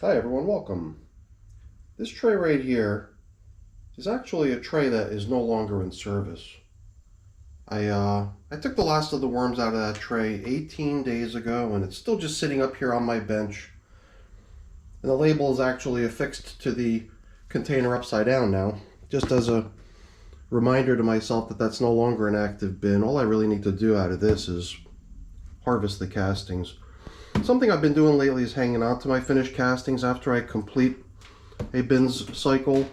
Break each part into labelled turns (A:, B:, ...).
A: Hi everyone, welcome. This tray right here is actually a tray that is no longer in service. I took the last of the worms out of that tray 18 days ago, and it's still just sitting up here on my bench. And the label is actually affixed to the container upside down now, just as a reminder to myself that that's no longer an active bin. All I really need to do out of this is harvest the castings. Something I've been doing lately is hanging on to my finished castings after I complete a bins cycle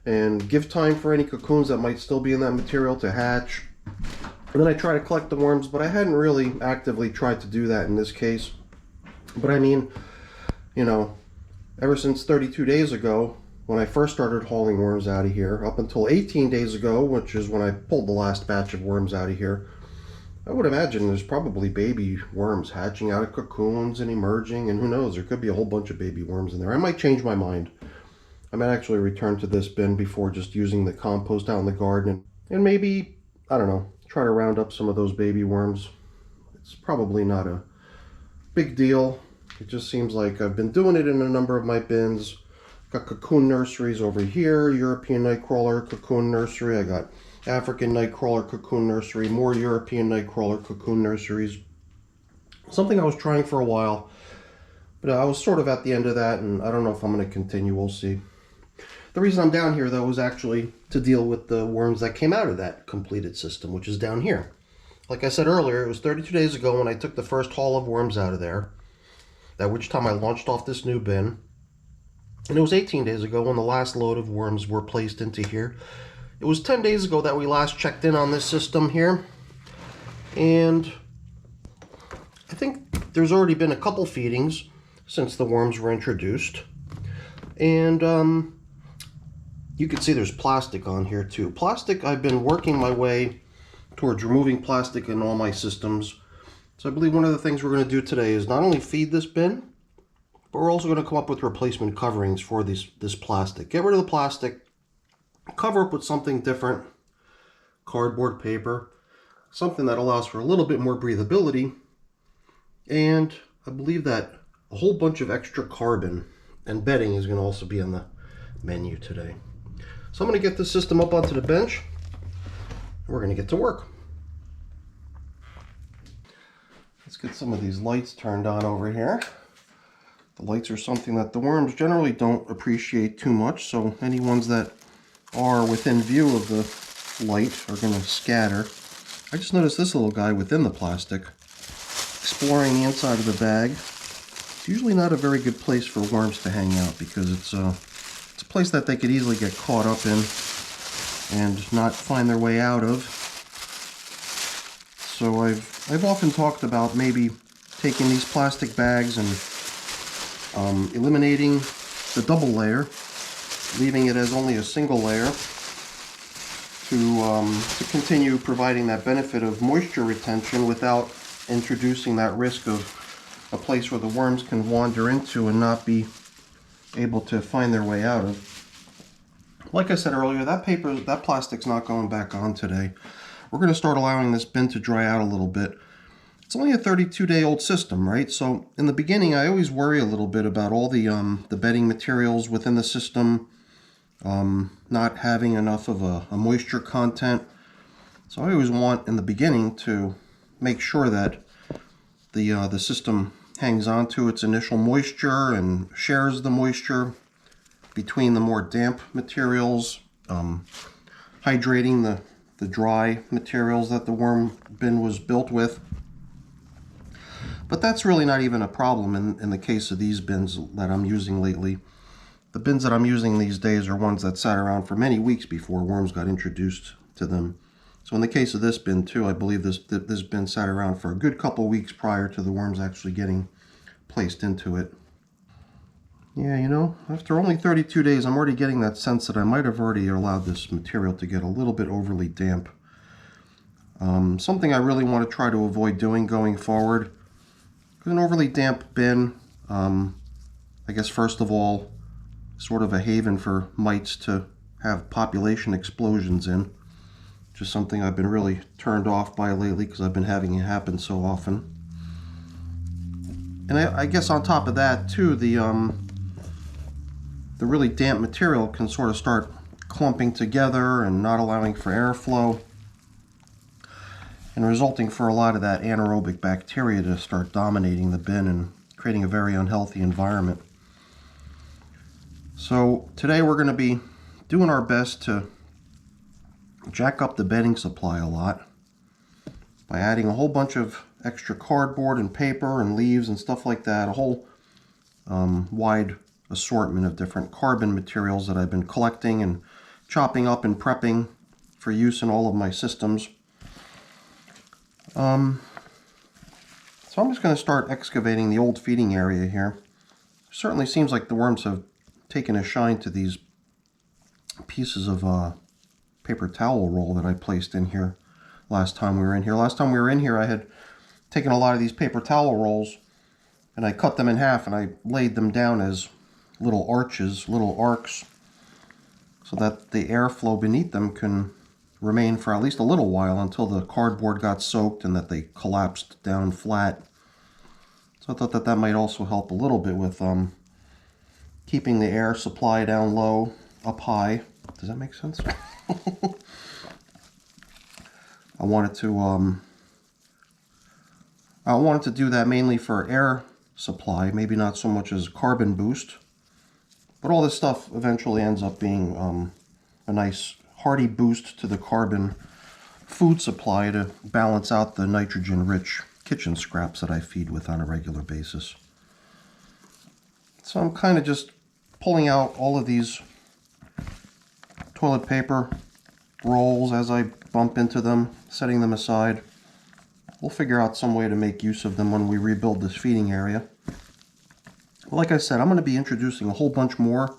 A: and give time for any cocoons that might still be in that material to hatch. And then I try to collect the worms, but I hadn't really actively tried to do that in this case. But I mean, you know, ever since 32 days ago, when I first started hauling worms out of here, up until 18 days ago, which is when I pulled the last batch of worms out of here, I would imagine there's probably baby worms hatching out of cocoons and emerging, and who knows, there could be a whole bunch of baby worms in there. I might change my mind. I might actually return to this bin before just using the compost out in the garden, and maybe, I don't know, try to round up some of those baby worms. It's probably not a big deal. It just seems like I've been doing it in a number of my bins. Got cocoon nurseries over here, European nightcrawler cocoon nursery. I got African nightcrawler cocoon nursery, more European nightcrawler cocoon nurseries. Something I was trying for a while, but I was sort of at the end of that, and I don't know if I'm going to continue. We'll see. The reason I'm down here, though, is actually to deal with the worms that came out of that completed system, which is down here. Like I said earlier, it was 32 days ago when I took the first haul of worms out of there, at which time I launched off this new bin. And it was 18 days ago when the last load of worms were placed into here. It was 10 days ago that we last checked in on this system here. And I think there's already been a couple feedings since the worms were introduced. And you can see there's plastic on here too. Plastic, I've been working my way towards removing plastic in all my systems. So I believe one of the things we're going to do today is not only feed this bin, but we're also going to come up with replacement coverings for this plastic. Get rid of the plastic, cover up with something different, cardboard, paper, something that allows for a little bit more breathability, and I believe that a whole bunch of extra carbon and bedding is going to also be on the menu today. So I'm going to get this system up onto the bench, and we're going to get to work. Let's get some of these lights turned on over here. The lights are something that the worms generally don't appreciate too much, so any ones that are within view of the light are going to scatter. I just noticed this little guy within the plastic, exploring the inside of the bag. It's usually not a very good place for worms to hang out because it's a place that they could easily get caught up in and not find their way out of. So I've often talked about maybe taking these plastic bags and eliminating the double layer, leaving it as only a single layer to continue providing that benefit of moisture retention without introducing that risk of a place where the worms can wander into and not be able to find their way out of. Like I said earlier, that plastic's not going back on today. We're going to start allowing this bin to dry out a little bit. It's only a 32-day-old system, right? So in the beginning, I always worry a little bit about all the bedding materials within the system not having enough of a moisture content. So I always want in the beginning to make sure that the system hangs on to its initial moisture and shares the moisture between the more damp materials, hydrating the dry materials that the worm bin was built with. But that's really not even a problem in the case of these bins that I'm using lately. The bins that I'm using these days are ones that sat around for many weeks before worms got introduced to them. So in the case of this bin too, I believe this bin sat around for a good couple weeks prior to the worms actually getting placed into it. Yeah, you know, after only 32 days, I'm already getting that sense that I might have already allowed this material to get a little bit overly damp. Something I really want to try to avoid doing going forward. An overly damp bin, I guess first of all, sort of a haven for mites to have population explosions in, which is something I've been really turned off by lately because I've been having it happen so often. And I guess on top of that too, the the really damp material can sort of start clumping together and not allowing for airflow, and resulting for a lot of that anaerobic bacteria to start dominating the bin and creating a very unhealthy environment. So today we're going to be doing our best to jack up the bedding supply a lot by adding a whole bunch of extra cardboard and paper and leaves and stuff like that, a whole wide assortment of different carbon materials that I've been collecting and chopping up and prepping for use in all of my systems. So I'm just going to start excavating the old feeding area here. Certainly seems like the worms have taken a shine to these pieces of paper towel roll that I placed in here last time we were in here. Last time we were in here, I had taken a lot of these paper towel rolls and I cut them in half and I laid them down as little arches, little arcs, so that the airflow beneath them can remain for at least a little while until the cardboard got soaked and that they collapsed down flat. So I thought that that might also help a little bit with keeping the air supply down low, up high. Does that make sense? I wanted to do that mainly for air supply, maybe not so much as carbon boost. But all this stuff eventually ends up being a nice hearty boost to the carbon food supply to balance out the nitrogen-rich kitchen scraps that I feed with on a regular basis. So I'm kind of just pulling out all of these toilet paper rolls as I bump into them, setting them aside. We'll figure out some way to make use of them when we rebuild this feeding area. Like I said, I'm going to be introducing a whole bunch more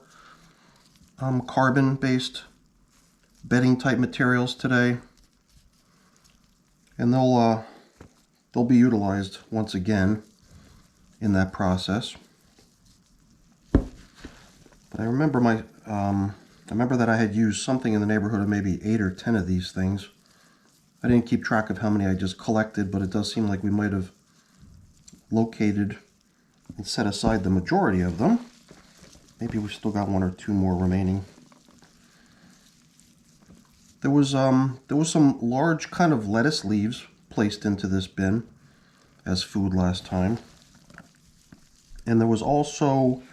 A: carbon-based bedding type materials today, and they'll be utilized once again in that process. But I remember that I had used something in the neighborhood of maybe 8 or 10 of these things. I didn't keep track of how many I just collected, but it does seem like we might have located and set aside the majority of them. Maybe we've still got 1 or 2 more remaining. There was some large kind of lettuce leaves placed into this bin as food last time. And there was also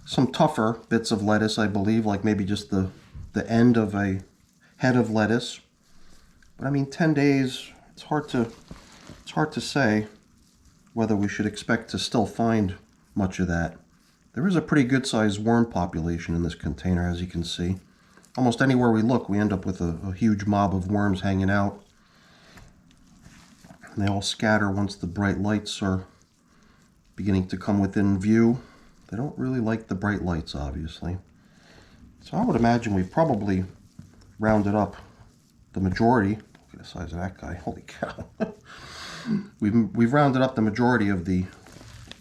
A: some tougher bits of lettuce, I believe, like maybe just the end of a head of lettuce. But I mean, 10 days, it's hard to say whether we should expect to still find much of that. There is a pretty good sized worm population in this container, as you can see. Almost anywhere we look, we end up with a huge mob of worms hanging out. And they all scatter once the bright lights are beginning to come within view. They don't really like the bright lights, obviously. So I would imagine we've probably rounded up the majority. Look at the size of that guy. Holy cow. We've rounded up the majority of the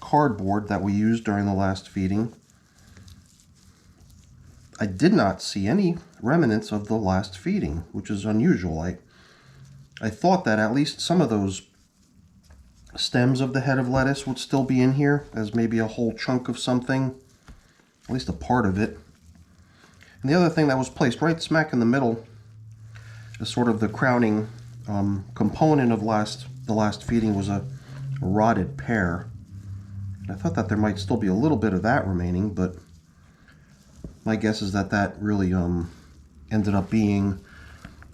A: cardboard that we used during the last feeding. I did not see any remnants of the last feeding, which is unusual. I thought that at least some of those stems of the head of lettuce would still be in here as maybe a whole chunk of something, at least a part of it. And the other thing that was placed right smack in the middle as sort of the crowning component of the last feeding was a rotted pear. And I thought that there might still be a little bit of that remaining, but my guess is that that really ended up being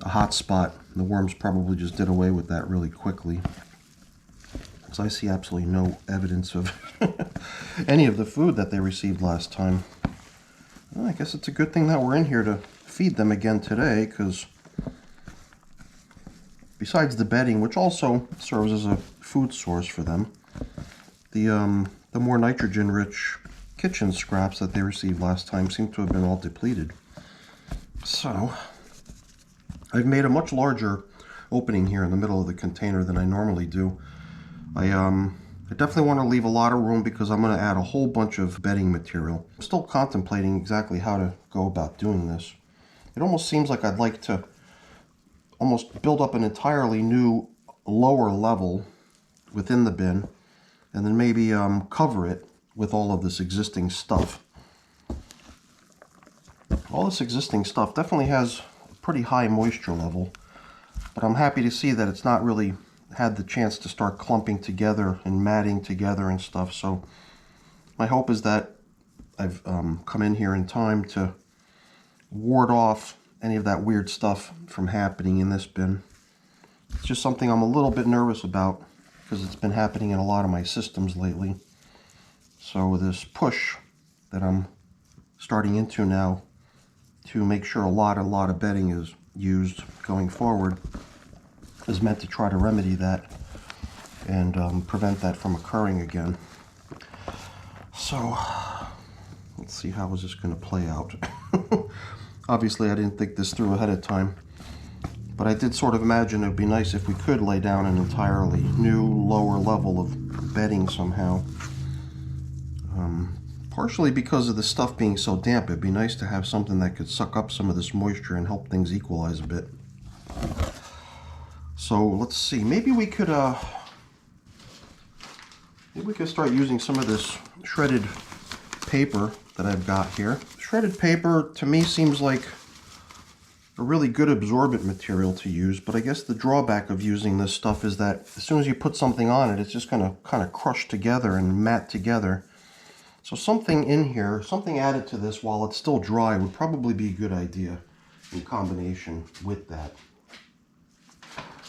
A: a hot spot. The worms probably just did away with that really quickly. So I see absolutely no evidence of any of the food that they received last time. Well, I guess it's a good thing that we're in here to feed them again today, because besides the bedding, which also serves as a food source for them, the more nitrogen-rich kitchen scraps that they received last time seem to have been all depleted. So I've made a much larger opening here in the middle of the container than I normally do. I definitely want to leave a lot of room because I'm going to add a whole bunch of bedding material. I'm still contemplating exactly how to go about doing this. It almost seems like I'd like to almost build up an entirely new lower level within the bin and then maybe cover it with all of this existing stuff. all this existing stuff definitely has a pretty high moisture level, but I'm happy to see that it's not really had the chance to start clumping together and matting together and stuff. So my hope is that I've come in here in time to ward off any of that weird stuff from happening in this bin. It's just something I'm a little bit nervous about because it's been happening in a lot of my systems lately. So this push that I'm starting into now to make sure a lot of bedding is used going forward is meant to try to remedy that and prevent that from occurring again. So let's see, how is this going to play out? Obviously I didn't think this through ahead of time, but I did sort of imagine it would be nice if we could lay down an entirely new lower level of bedding somehow. Partially because of the stuff being so damp, it'd be nice to have something that could suck up some of this moisture and help things equalize a bit. So let's see, maybe we could start using some of this shredded paper that I've got here. Shredded paper to me seems like a really good absorbent material to use, but I guess the drawback of using this stuff is that as soon as you put something on it, it's just going to kind of crush together and mat together. So something in here, something added to this while it's still dry would probably be a good idea in combination with that.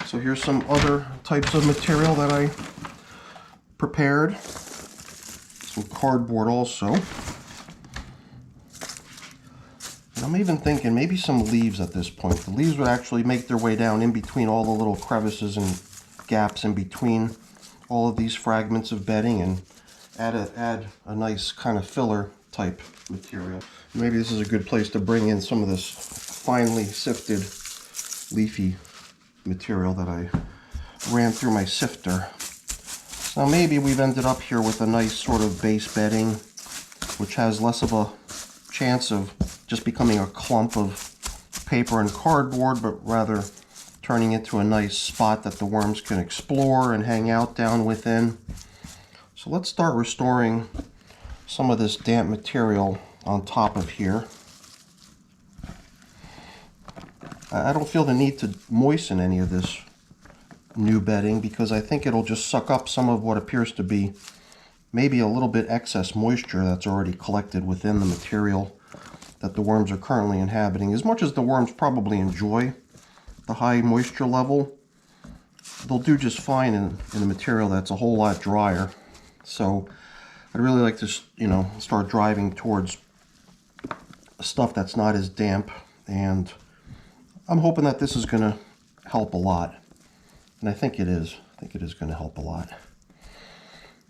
A: So here's some other types of material that I prepared. Some cardboard also. And I'm even thinking maybe some leaves at this point. The leaves would actually make their way down in between all the little crevices and gaps in between all of these fragments of bedding and add a nice kind of filler type material. Maybe this is a good place to bring in some of this finely sifted leafy material that I ran through my sifter. So maybe we've ended up here with a nice sort of base bedding, which has less of a chance of just becoming a clump of paper and cardboard, but rather turning into a nice spot that the worms can explore and hang out down within. So let's start restoring some of this damp material on top of here. I don't feel the need to moisten any of this new bedding because I think it'll just suck up some of what appears to be maybe a little bit excess moisture that's already collected within the material that the worms are currently inhabiting. As much as the worms probably enjoy the high moisture level, they'll do just fine in a material that's a whole lot drier. So I'd really like to, start driving towards stuff that's not as damp, and I'm hoping that this is going to help a lot. And I think it is. I think it is going to help a lot.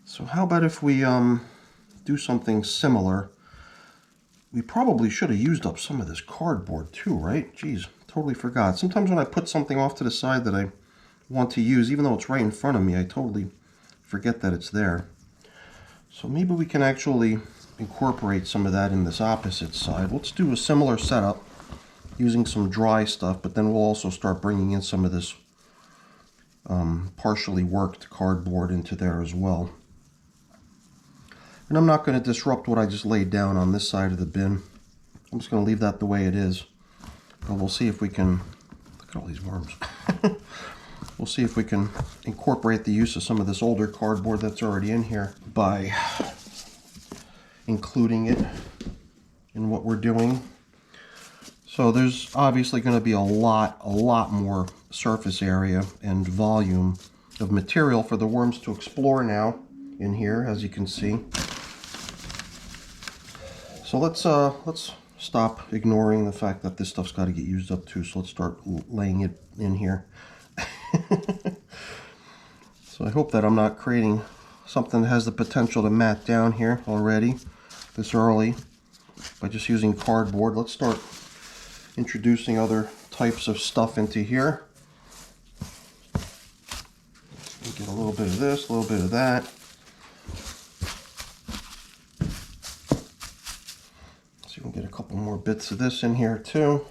A: So how about if we do something similar? We probably should have used up some of this cardboard too, right? Geez, totally forgot. Sometimes when I put something off to the side that I want to use, even though it's right in front of me, I totally forget that it's there. So maybe we can actually incorporate some of that in this opposite side. Let's do a similar setup using some dry stuff, but then we'll also start bringing in some of this partially worked cardboard into there as well. And I'm not going to disrupt what I just laid down on this side of the bin. I'm just going to leave that the way it is. But we'll see if we can, look at all these worms. We'll see if we can incorporate the use of some of this older cardboard that's already in here by including it in what we're doing. So there's obviously going to be a lot more surface area and volume of material for the worms to explore now in here, as you can see. So let's stop ignoring the fact that this stuff's got to get used up too. So let's start laying it in here. So I hope that I'm not creating something that has the potential to mat down here already this early by just using cardboard. Let's start introducing other types of stuff into here. Get a little bit of this, a little bit of that. So you can get a couple more bits of this in here too.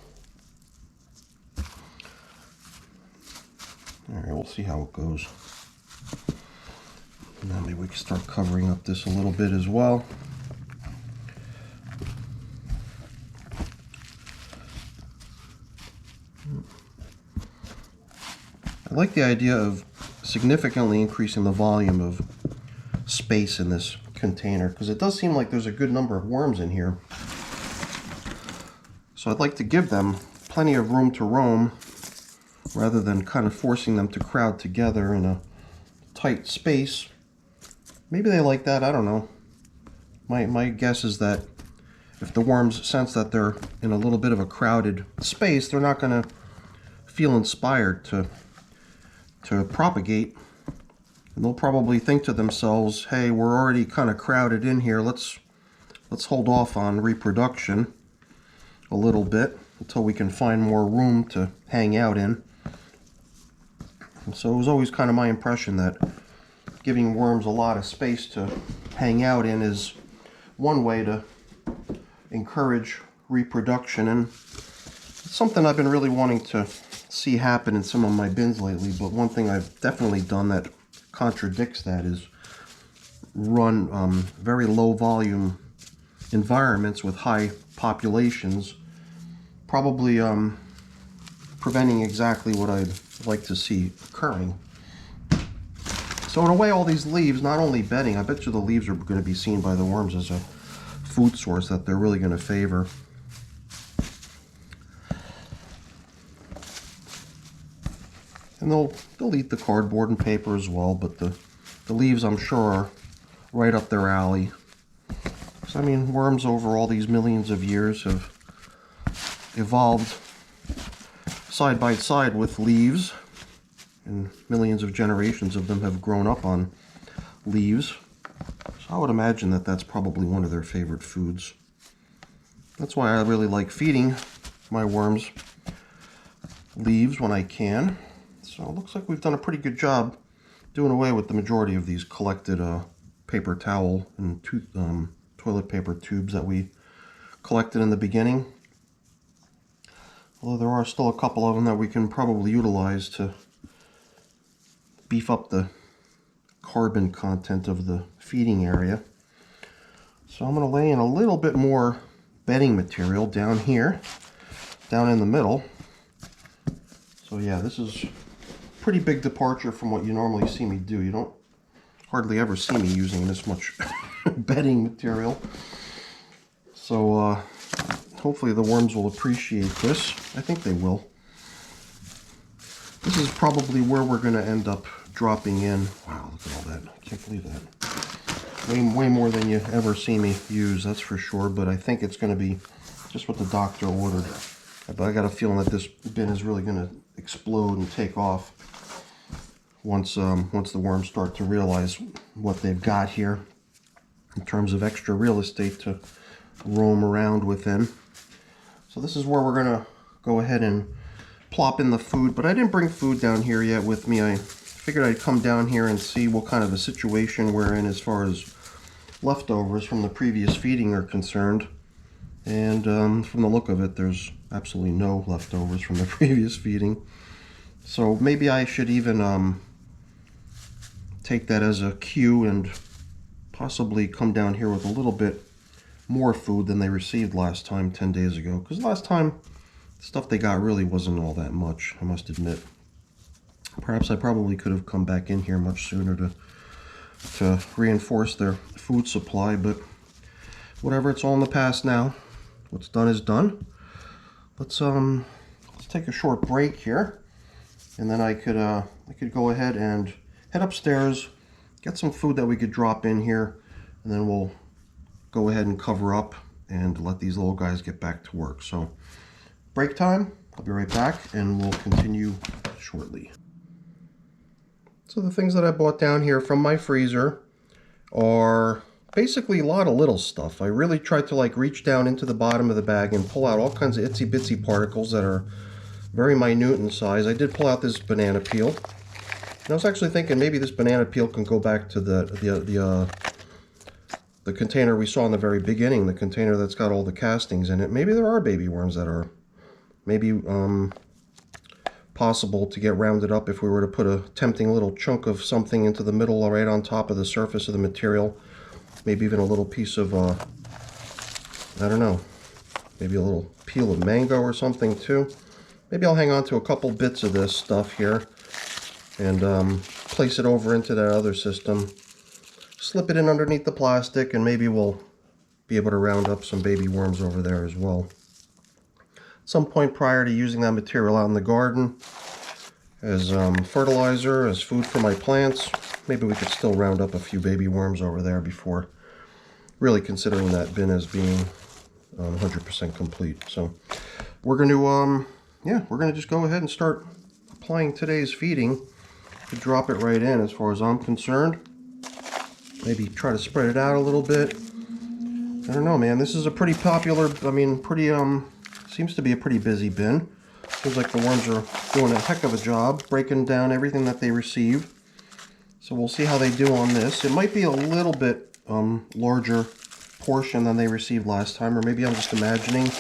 A: All right, we'll see how it goes. And then maybe we can start covering up this a little bit as well. like the idea of significantly increasing the volume of space in this container, because it does seem like there's a good number of worms in here. So I'd like to give them plenty of room to roam rather than kind of forcing them to crowd together in a tight space. Maybe they like that, I don't know. My guess is that if the worms sense that they're in a little bit of a crowded space, they're not going to feel inspired to propagate. And they'll probably think to themselves, hey, we're already kind of crowded in here. Let's hold off on reproduction a little bit until we can find more room to hang out in. And so it was always kind of my impression that giving worms a lot of space to hang out in is one way to encourage reproduction, and it's something I've been really wanting to see happen in some of my bins lately. But one thing I've definitely done that contradicts that is run very low volume environments with high populations, probably preventing exactly what I'd like to see occurring. So in a way, all these leaves, not only bedding, I bet you the leaves are going to be seen by the worms as a food source that they're really going to favor. And they'll eat the cardboard and paper as well, but the leaves, I'm sure, are right up their alley. So, I mean, worms over all these millions of years have evolved side by side with leaves, and millions of generations of them have grown up on leaves. So I would imagine that that's probably one of their favorite foods. That's why I really like feeding my worms leaves when I can. So it looks like we've done a pretty good job doing away with the majority of these collected paper towel and toilet paper tubes that we collected in the beginning. Although there are still a couple of them that we can probably utilize to beef up the carbon content of the feeding area. So I'm going to lay in a little bit more bedding material down here, down in the middle. So yeah, this is a pretty big departure from what you normally see me do. You don't hardly ever see me using this much bedding material. So hopefully the worms will appreciate this. I think they will. This is probably where we're going to end up dropping in. Wow, look at all that. I can't believe that. Way more than you ever see me use, that's for sure. But I think it's going to be just what the doctor ordered. But I got a feeling that this bin is really going to explode and take off once the worms start to realize what they've got here in terms of extra real estate to roam around within. So this is where we're going to go ahead and plop in the food. But I didn't bring food down here yet with me. I figured I'd come down here and see what kind of a situation we're in as far as leftovers from the previous feeding are concerned. And from the look of it, there's absolutely no leftovers from the previous feeding. So maybe I should even take that as a cue and possibly come down here with a little bit more food than they received last time, 10 days ago. Because last time, the stuff they got really wasn't all that much, I must admit. Perhaps I probably could have come back in here much sooner to reinforce their food supply, but whatever, it's all in the past now. What's done is done. Let's take a short break here, and then I could go ahead and head upstairs, get some food that we could drop in here, and then we'll go ahead and cover up and let these little guys get back to work. So break time. I'll be right back, and we'll continue shortly. So the things that I bought down here from my freezer are basically a lot of little stuff. I really tried to reach down into the bottom of the bag and pull out all kinds of itsy bitsy particles that are very minute in size. I did pull out this banana peel. And I was actually thinking maybe this banana peel can go back to the container we saw in the very beginning, the container that's got all the castings in it. Maybe there are baby worms that are maybe possible to get rounded up if we were to put a tempting little chunk of something into the middle, right on top of the surface of the material. Maybe even a little piece of, I don't know, maybe a little peel of mango or something too. Maybe I'll hang on to a couple bits of this stuff here and place it over into that other system. Slip it in underneath the plastic, and maybe we'll be able to round up some baby worms over there as well. At some point prior to using that material out in the garden as fertilizer, as food for my plants, maybe we could still round up a few baby worms over there before really considering that bin as being 100% complete. So we're going to, we're going to just go ahead and start applying today's feeding. To drop it right in as far as I'm concerned. Maybe try to spread it out a little bit. I don't know, man. This is a pretty popular, seems to be a pretty busy bin. Seems like the worms are doing a heck of a job breaking down everything that they receive. So we'll see how they do on this. It might be a little bit larger portion than they received last time, or maybe I'm just imagining.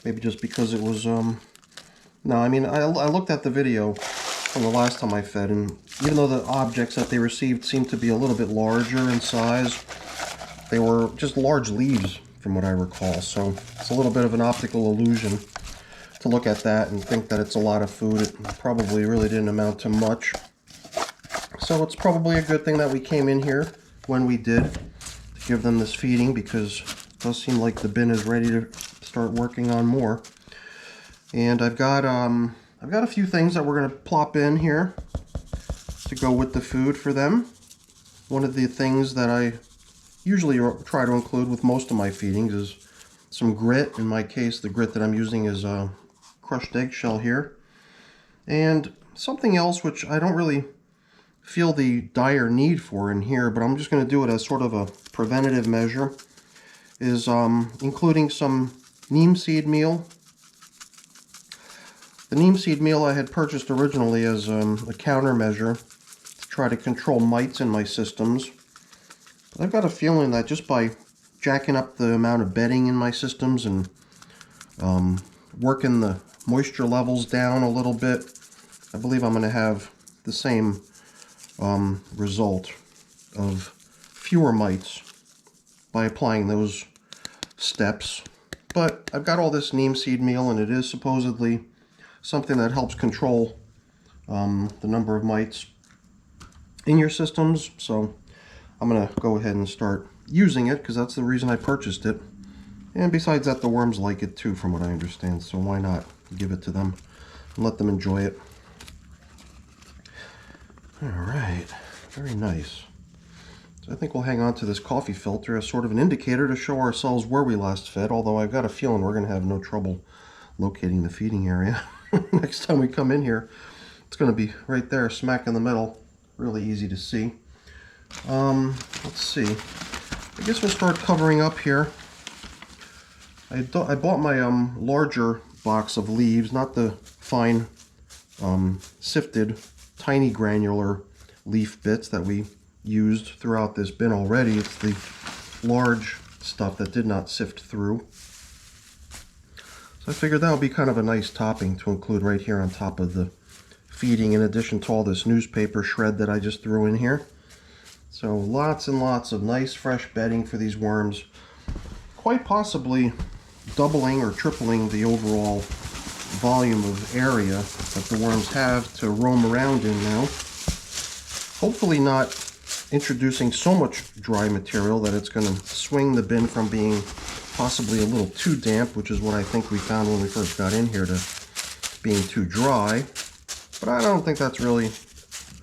A: Maybe just because it was, no, I mean, I looked at the video from the last time I fed, and even though the objects that they received seemed to be a little bit larger in size, they were just large leaves from what I recall. So it's a little bit of an optical illusion to look at that and think that it's a lot of food. It probably really didn't amount to much. So it's probably a good thing that we came in here when we did to give them this feeding, because it does seem like the bin is ready to start working on more. And I've got a few things that we're going to plop in here to go with the food for them. One of the things that I usually try to include with most of my feedings is some grit. In my case, the grit that I'm using is crushed eggshell here. And something else which I don't really feel the dire need for in here, but I'm just going to do it as sort of a preventative measure, is including some neem seed meal. The neem seed meal I had purchased originally as a countermeasure to try to control mites in my systems. But I've got a feeling that just by jacking up the amount of bedding in my systems and working the moisture levels down a little bit, I believe I'm going to have the same result of fewer mites by applying those steps. But I've got all this neem seed meal, and it is supposedly something that helps control the number of mites in your systems. So I'm going to go ahead and start using it, because that's the reason I purchased it. And besides that, the worms like it too, from what I understand. So why not give it to them and let them enjoy it. All right, very nice. So I think we'll hang on to this coffee filter as sort of an indicator to show ourselves where we last fed, although I've got a feeling we're going to have no trouble locating the feeding area. Next time we come in here, it's going to be right there, smack in the middle. Really easy to see. Let's see. I guess we'll start covering up here. I bought my larger box of leaves, not the fine sifted tiny granular leaf bits that we used throughout this bin already. It's the large stuff that did not sift through. I figured that would be kind of a nice topping to include right here on top of the feeding, in addition to all this newspaper shred that I just threw in here. So lots and lots of nice fresh bedding for these worms, quite possibly doubling or tripling the overall volume of area that the worms have to roam around in now. Hopefully not introducing so much dry material that it's going to swing the bin from being possibly a little too damp, which is what I think we found when we first got in here, to being too dry. But I don't think that's really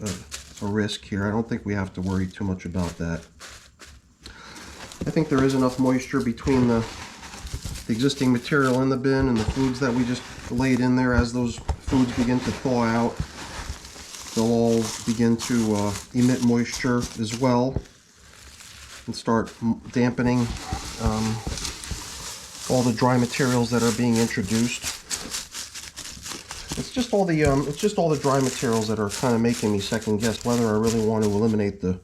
A: a risk here. I don't think we have to worry too much about that. I think there is enough moisture between the existing material in the bin and the foods that we just laid in there. As those foods begin to thaw out, they'll all begin to emit moisture as well and start dampening all the dry materials that are being introduced. It's just all the dry materials that are kind of making me second guess whether I really want to eliminate the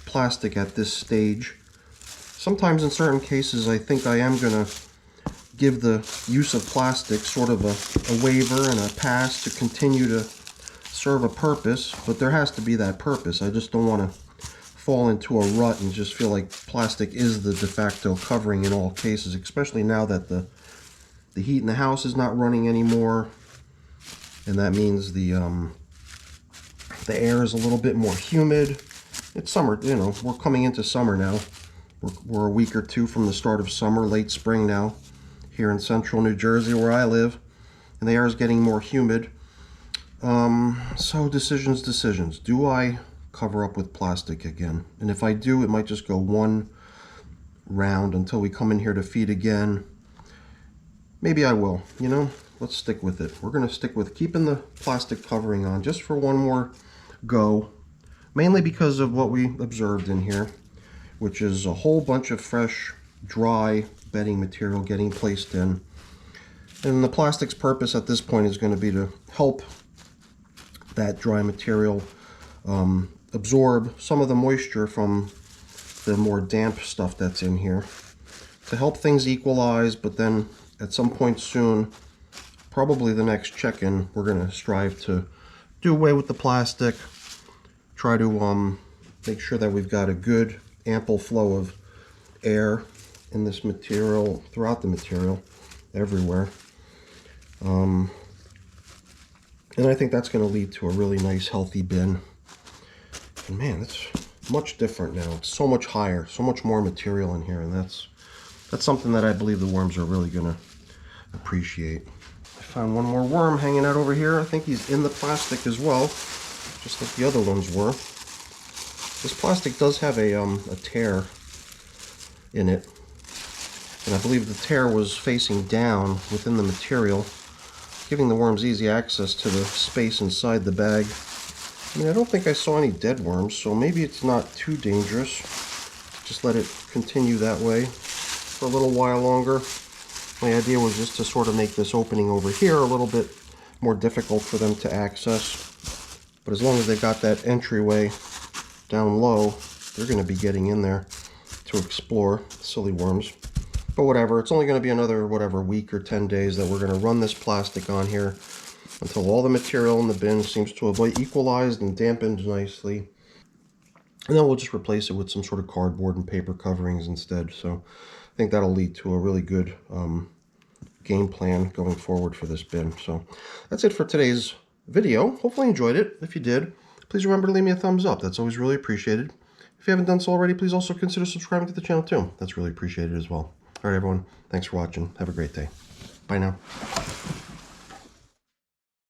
A: plastic at this stage. Sometimes in certain cases I think I am going to give the use of plastic sort of a waiver and a pass to continue to serve a purpose, but there has to be that purpose. I just don't want to fall into a rut and just feel like plastic is the de facto covering in all cases, especially now that the heat in the house is not running anymore, and that means the The air is a little bit more humid. It's summer, you know, we're coming into summer now. We're a week or two from the start of summer, late spring now, here in central New Jersey where I live. And the air is getting more humid. So decisions. Do I cover up with plastic again? And if I do, it might just go one round until we come in here to feed again. Maybe I will, you know, let's stick with it. We're going to stick with keeping the plastic covering on just for one more go, mainly because of what we observed in here, which is a whole bunch of fresh, dry bedding material getting placed in. And the plastic's purpose at this point is going to be to help that dry material absorb some of the moisture from the more damp stuff that's in here, to help things equalize. But then at some point soon, probably the next check-in, we're going to strive to do away with the plastic, try to make sure that we've got a good ample flow of air in this material, throughout the material, everywhere. And I think that's going to lead to a really nice healthy bin. And man, it's much different now. It's so much higher, so much more material in here, and that's something that I believe the worms are really going to appreciate. I found one more worm hanging out over here. I think he's in the plastic as well, just like the other ones were. This plastic does have a tear in it, and I believe the tear was facing down within the material, giving the worms easy access to the space inside the bag. I mean, I don't think I saw any dead worms, so maybe it's not too dangerous. Just let it continue that way for a little while longer. My idea was just to sort of make this opening over here a little bit more difficult for them to access. But as long as they've got that entryway down low, they're going to be getting in there to explore. Silly worms. But whatever, it's only going to be another, whatever, week or 10 days that we're going to run this plastic on here until all the material in the bin seems to have equalized and dampened nicely. And then we'll just replace it with some sort of cardboard and paper coverings instead. So I think that'll lead to a really good game plan going forward for this bin. So that's it for today's video. Hopefully you enjoyed it. If you did, please remember to leave me a thumbs up. That's always really appreciated. If you haven't done so already, please also consider subscribing to the channel too. That's really appreciated as well. All right, everyone. Thanks for watching. Have a great day. Bye now.